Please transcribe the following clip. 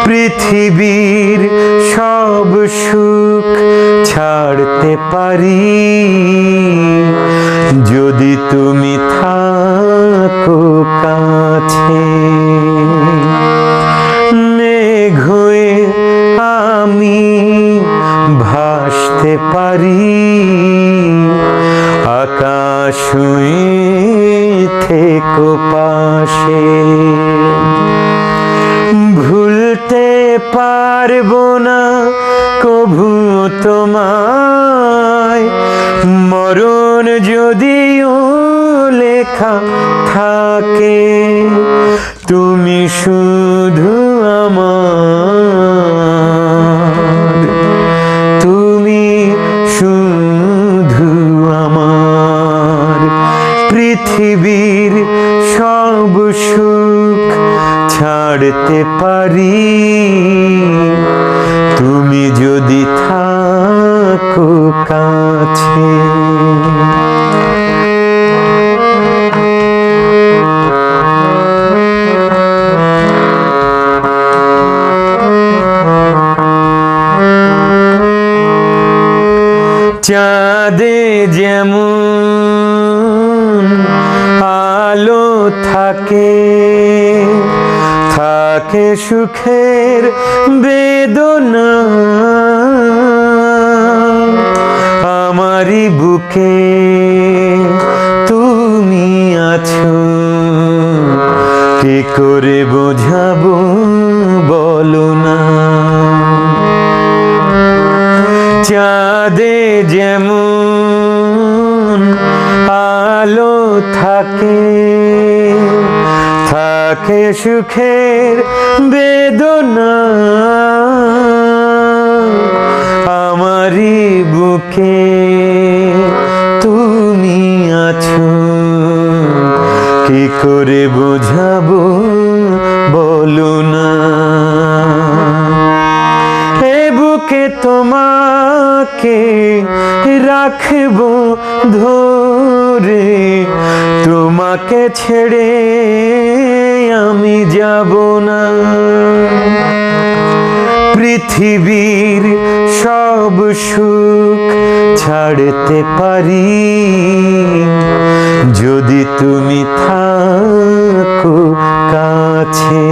পৃথিবীর সব সুখ ছাড়তে পারি যদি তুমি থাকো কাছে। মেঘ হয়ে আমি ভাসতে পারি, আকাশ হয়ে থেকো পাশে। ভুলতে পারবো না কভু তোমায়, মরণ যদিও লেখা থাকে, তুমি শুধু আমার, তুমি শুধু আমার। পৃথিবীর সব সুখ ছাড়তে পারি তুমি যদি থাকো কাছে। চাঁদে যেমন আলো থাকে, থাকে সুখের বেদনা, আমারই বুকে তুমি আছো, কি করে বোঝাবো বলো না। চাঁদে যেমন আলো থাকে, থাকে সুখের বেদনা, আমারই বুকে তুমি আছো, কি করে বোঝাবো বলো না। এ বুকে তোমাকে রাখবো ধরে, তোমাকে ছেড়ে আমি যাব না। পৃথিবীর সব সুখ ছাড়তে পারি যদি তুমি থাকো কাছে।